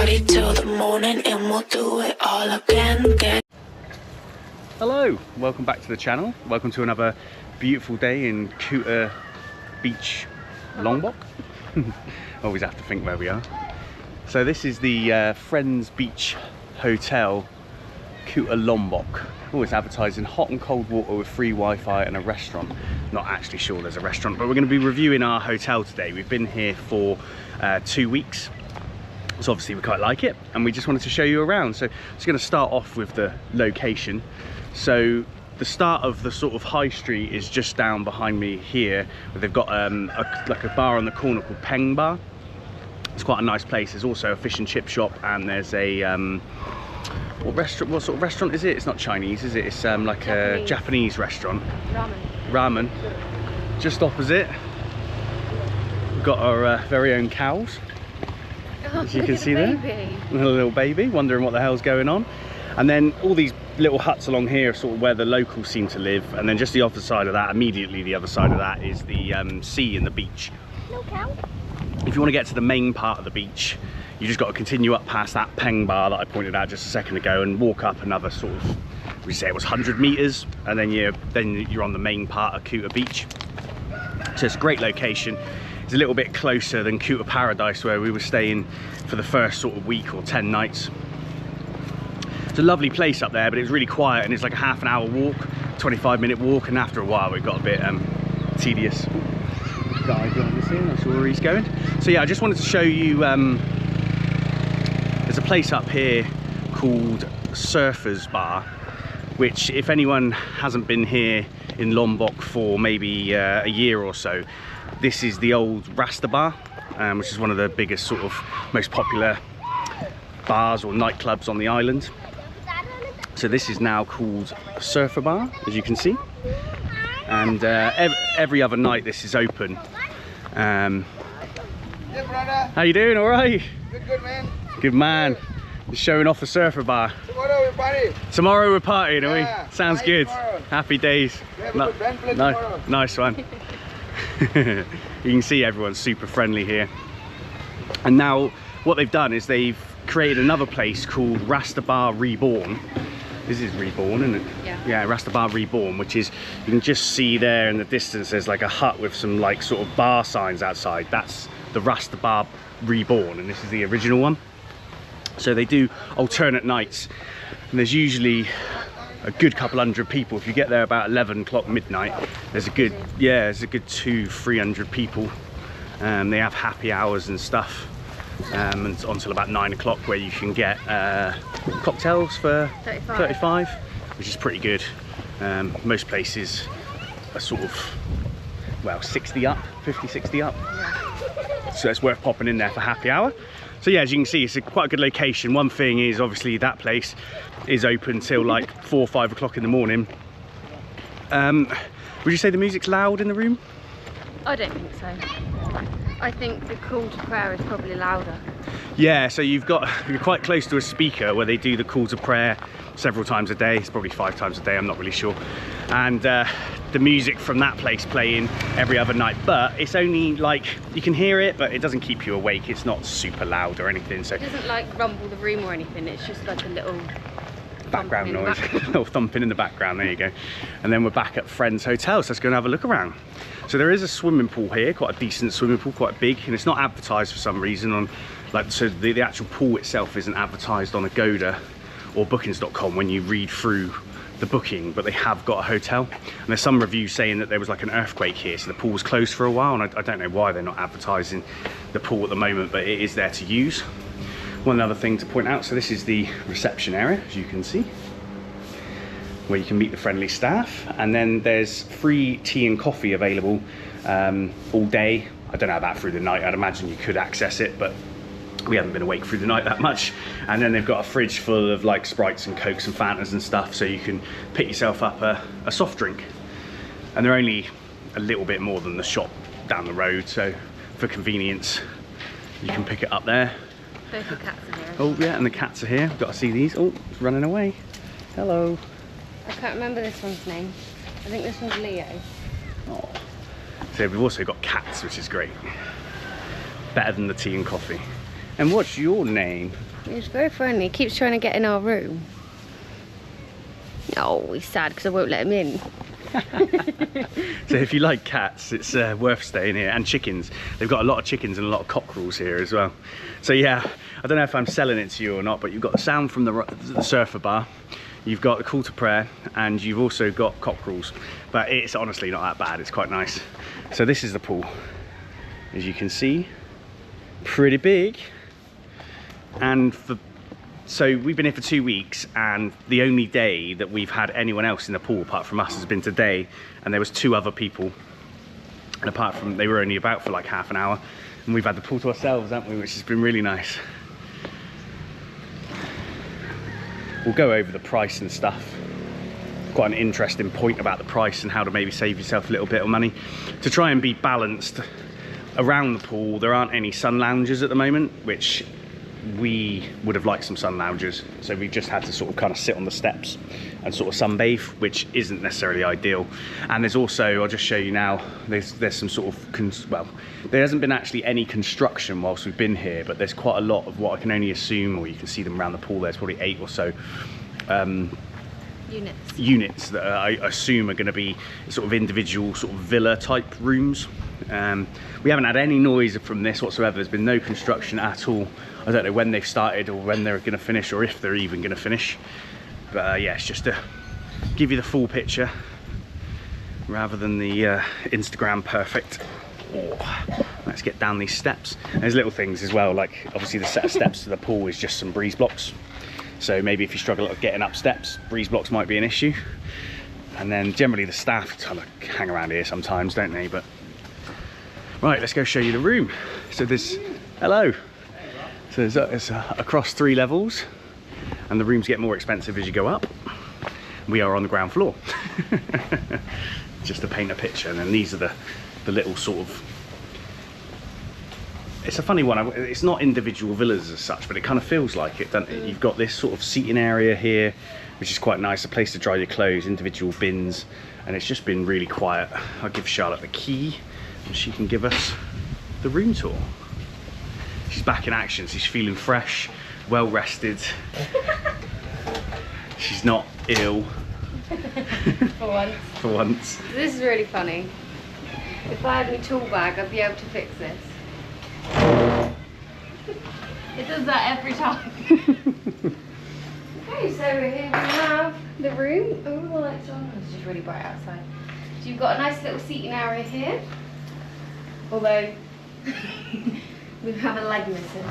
party till the morning and we'll do it all again. Hello, welcome back to the channel. Welcome to another beautiful day in Kuta Beach, Lombok. Always have to think where we are. So this is the Friends Beach Hotel, Kuta Lombok. Always advertising hot and cold water with free Wi-Fi and a restaurant. Not actually sure there's a restaurant, but we're going to be reviewing our hotel today. We've been here for 2 weeks, so obviously we quite like it, and we just wanted to show you around. So just going to start off with the location. So the start of the sort of high street is just down behind me here, where they've got like a bar on the corner called Peng Bar. It's quite a nice place. There's also a fish and chip shop, and there's a what sort of restaurant is it? It's not Chinese, is it? It's like Japanese. A Japanese restaurant. Ramen. Just opposite, we've got our very own cows. Oh, as you can see there, a little baby wondering what the hell's going on. And then all these little huts along here are sort of where the locals seem to live. And then just the other side of that, immediately the other side of that, is the sea and the beach. No cow. If you want to get to the main part of the beach, you just got to continue up past that Peng Bar that I pointed out just a second ago and walk up another sort of, we say it was 100 meters, and then you're on the main part of Kuta Beach. So it's a great location. It's a little bit closer than Kuta Paradise, where we were staying for the first sort of week or 10 nights. It's a lovely place up there, but it was really quiet, and it's like a half an hour walk, 25-minute walk, and after a while it got a bit tedious. Guy behind the scene, not sure where he's going. So yeah, I just wanted to show you, there's a place up here called Surfers Bar, which if anyone hasn't been here in Lombok for maybe a year or so, this is the old Rasta Bar, which is one of the biggest sort of most popular bars or nightclubs on the island. So this is now called Surfer Bar, as you can see, and every other night this is open. Yeah, brother. How you doing? All right? Good man. Good man. Just showing off the Surfer Bar. Tomorrow we party. Tomorrow we're partying, are Yeah, we? Sounds good. tomorrow. Happy days. We have a good band play tomorrow. Nice one. You can see everyone's super friendly here. And now what they've done is they've created another place called Rasta Bar Reborn. This is Reborn, isn't it? Yeah. Yeah, Rasta Bar Reborn, which is, you can just see there in the distance, there's like a hut with some like sort of bar signs outside. That's the Rasta Bar Reborn, and this is the original one. So they do alternate nights, and there's usually a good couple hundred people. If you get there about 11 o'clock midnight, there's a good, yeah, there's a good 200-300 people. They have happy hours and stuff, and until about 9 o'clock, where you can get cocktails for 35, which is pretty good. Most places are sort of, well, 60 up, 50, 60 up. So it's worth popping in there for happy hour. So yeah, as you can see, it's quite a good location. One thing is, obviously, that place is open till like 4 or 5 o'clock in the morning. Would you say the music's loud in the room? I don't think so. I think the call to prayer is probably louder. Yeah, so you're quite close to a speaker where they do the call to prayer several times a day. It's probably 5 times a day, I'm not really sure. And the music from that place playing every other night, but it's only like, you can hear it, but it doesn't keep you awake. It's not super loud or anything. So it doesn't like rumble the room or anything, it's just like a little background noise, a little thumping in the background. There you go. And then we're back at Friends Hotel, so let's go and have a look around. So there is a swimming pool here, quite a decent swimming pool, quite big, and it's not advertised for some reason on, like, so the actual pool itself isn't advertised on Agoda or bookings.com when you read through the booking, but they have got a hotel. And there's some reviews saying that there was like an earthquake here, so the pool was closed for a while, and I don't know why they're not advertising the pool at the moment, but it is there to use. One other thing to point out, so this is the reception area, as you can see, where you can meet the friendly staff, and then there's free tea and coffee available all day. I don't know about through the night. I'd imagine you could access it, but we haven't been awake through the night that much. And then they've got a fridge full of like Sprites and Cokes and Fantas and stuff, so you can pick yourself up a soft drink. And they're only a little bit more than the shop down the road, so for convenience you can pick it up there. Both the cats are here. Oh yeah, and the cats are here. We've got to see these. Oh, it's running away. Hello. I can't remember this one's name. I think this one's Leo. Oh. So we've also got cats, which is great. Better than the tea and coffee. And what's your name? He's very friendly. He keeps trying to get in our room. Oh, he's sad because I won't let him in. So if you like cats, it's worth staying here, and chickens. They've got a lot of chickens and a lot of cockerels here as well. So yeah, I don't know if I'm selling it to you or not, but you've got the sound from the surfer bar, you've got the call to prayer, and you've also got cockerels. But it's honestly not that bad, it's quite nice. So this is the pool. As you can see, pretty big. And so we've been here for 2 weeks, and the only day that we've had anyone else in the pool apart from us has been today, and there was 2 other people, and apart from, they were only about for like half an hour, and we've had the pool to ourselves, haven't we, which has been really nice. We'll go over the price and stuff. Quite an interesting point about the price and how to maybe save yourself a little bit of money. To try and be balanced around the pool, there aren't any sun lounges at the moment, which we would have liked some sun lounges, so we've just had to sort of kind of sit on the steps and sort of sunbathe, which isn't necessarily ideal. And there's also, I'll just show you now, there's some sort of well, there hasn't been actually any construction whilst we've been here, but there's quite a lot of what I can only assume, or you can see them around the pool, there's probably 8 or so units that I assume are going to be sort of individual sort of villa type rooms. We haven't had any noise from this whatsoever. There's been no construction at all. I don't know when they've started or when they're going to finish, or if they're even going to finish. But yeah, it's just to give you the full picture rather than the Instagram perfect. Oh, let's get down these steps. There's little things as well, like obviously the set of steps to the pool is just some breeze blocks. So maybe if you struggle at getting up steps, breeze blocks might be an issue. And then generally the staff kind of hang around here sometimes, don't they? But right, let's go show you the room. So there's, hello. So it's across 3 levels, and the rooms get more expensive as you go up. We are on the ground floor. Just to paint a picture, and then these are the little sort of, it's a funny one, it's not individual villas as such, but it kind of feels like it, doesn't it? You've got this sort of seating area here, which is quite nice, a place to dry your clothes, individual bins, and it's just been really quiet. I'll give Charlotte the key, and she can give us the room tour. She's back in action, she's feeling fresh, well rested. She's not ill. For once. For once. This is really funny. If I had my tool bag, I'd be able to fix this. It does that every time. Okay, so here we have the room. Oh, the lights on. It's just really bright outside. So you've got a nice little seating area here. Although we have a leg missing.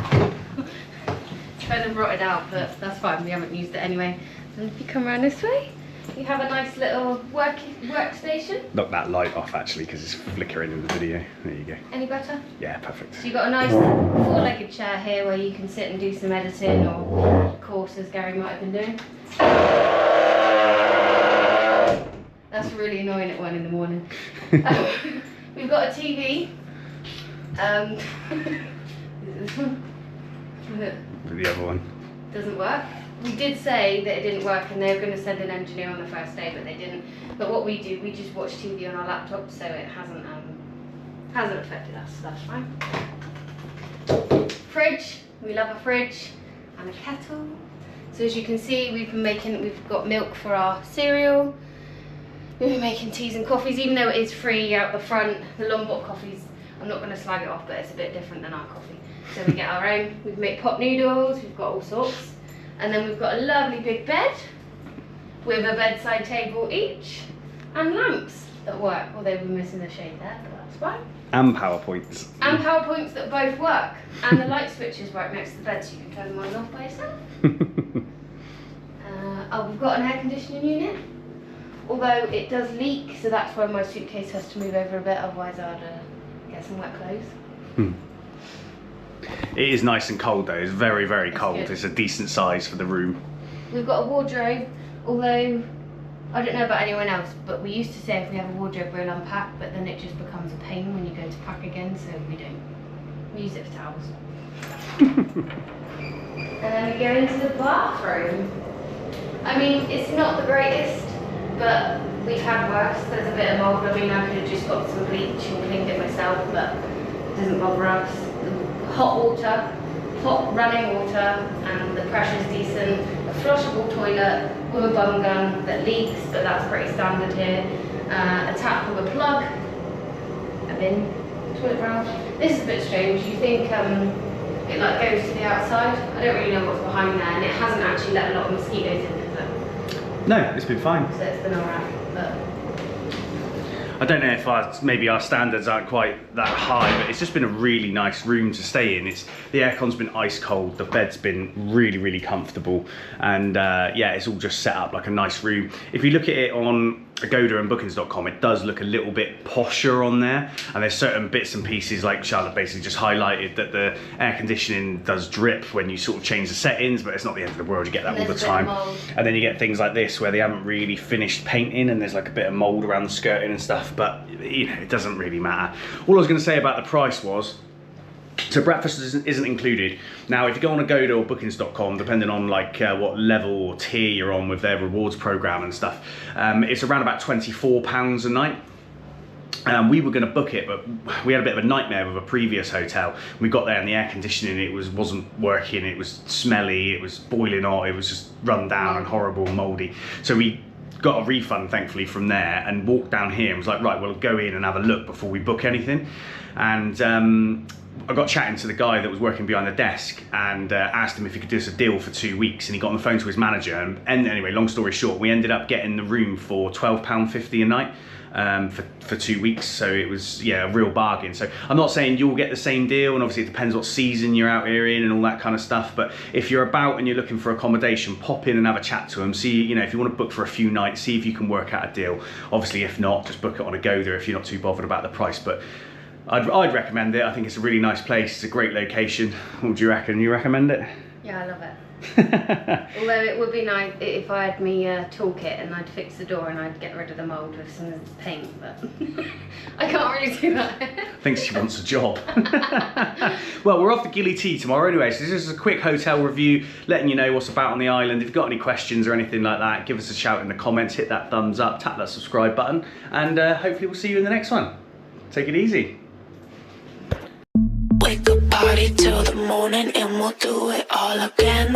It's kind of rotted out, but that's fine. We haven't used it anyway. And if you come around this way, you have a nice little workstation. Knock that light off actually, because it's flickering in the video. There you go. Any better? Yeah, perfect. So you've got a nice 4-legged chair here where you can sit and do some editing or courses Gary might have been doing. That's really annoying at 1 in the morning. We've got a TV. Is it this one? The other one. Doesn't work. We did say that it didn't work and they were going to send an engineer on the first day, but they didn't. But what we do, we just watch TV on our laptop, so it hasn't affected us, so that's fine. Fridge, we love a fridge, and a kettle. So as you can see, we've got milk for our cereal. We've been making teas and coffees, even though it is free out the front. The Lombok coffees, I'm not going to slag it off, but it's a bit different than our coffee. So we get our own. We make pot noodles, we've got all sorts. And then we've got a lovely big bed with a bedside table each and lamps that work. Although we're missing the shade there, but that's fine. And power points. And power points that both work. And the light switches right next to the bed, so you can turn them on and off by yourself. Oh, we've got an air conditioning unit. Although it does leak, so that's why my suitcase has to move over a bit, otherwise I'd get some wet clothes. It is nice and cold though, it's very, very cold. Good. It's a decent size for the room. We've got a wardrobe, although I don't know about anyone else, but we used to say if we have a wardrobe we'll unpack, but then it just becomes a pain when you go to pack again, so we don't. We use it for towels. And then we go into the bathroom. I mean, it's not the greatest, but we've had worse. There's a bit of mould. I mean, I could have just got some bleach and cleaned it myself, but it doesn't bother us. Hot water, hot running water and the pressure's decent, a flushable toilet with a bum gun that leaks, but that's pretty standard here, a tap with a plug, a bin, toilet valve. This is a bit strange. You think it like goes to the outside. I don't really know what's behind there, and it hasn't actually let a lot of mosquitoes in, has it? No, it's been fine. So it's been alright, but I don't know if maybe our standards aren't quite that high, but it's just been a really nice room to stay in. The aircon's been ice cold, the bed's been really, really comfortable, and yeah, it's all just set up like a nice room. If you look at it on Agoda and bookings.com, it does look a little bit posher on there, and there's certain bits and pieces, like Charlotte basically just highlighted that the air conditioning does drip when you sort of change the settings, but it's not the end of the world, you get that all the time. And then you get things like this where they haven't really finished painting and there's like a bit of mold around the skirting and stuff, but you know, it doesn't really matter. All I was going to say about the price was, so breakfast isn't included. Now, if you go on Agoda or bookings.com, depending on like what level or tier you're on with their rewards program and stuff, it's around about £24 a night. We were going to book it, but we had a bit of a nightmare with a previous hotel. We got there and the air conditioning, it wasn't working, it was smelly, it was boiling hot, it was just run down and horrible and mouldy. So we got a refund, thankfully, from there and walked down here and was like, right, we'll go in and have a look before we book anything. And I got chatting to the guy that was working behind the desk and asked him if he could do us a deal for 2 weeks, and he got on the phone to his manager, and anyway, long story short, we ended up getting the room for £12.50 a night for 2 weeks, so it was, yeah, a real bargain. So I'm not saying you'll get the same deal, and obviously it depends what season you're out here in and all that kind of stuff, but if you're about and you're looking for accommodation, pop in and have a chat to them, see, you know, if you want to book for a few nights, see if you can work out a deal. Obviously, if not, just book it on Agoda if you're not too bothered about the price, but I'd recommend it. I think it's a really nice place. It's a great location. What do you reckon? You recommend it? yeah, I love it. Although it would be nice if I had me toolkit and I'd fix the door and I'd get rid of the mould with some paint, but I can't really do that. Thinks she wants a job. Well, we're off to Gilly Tea tomorrow anyway, so this is a quick hotel review, letting you know what's about on the island. If you've got any questions or anything like that, give us a shout in the comments, hit that thumbs up, tap that subscribe button, and hopefully we'll see you in the next one. Take it easy. Wake up, party till the morning, and we'll do it all again.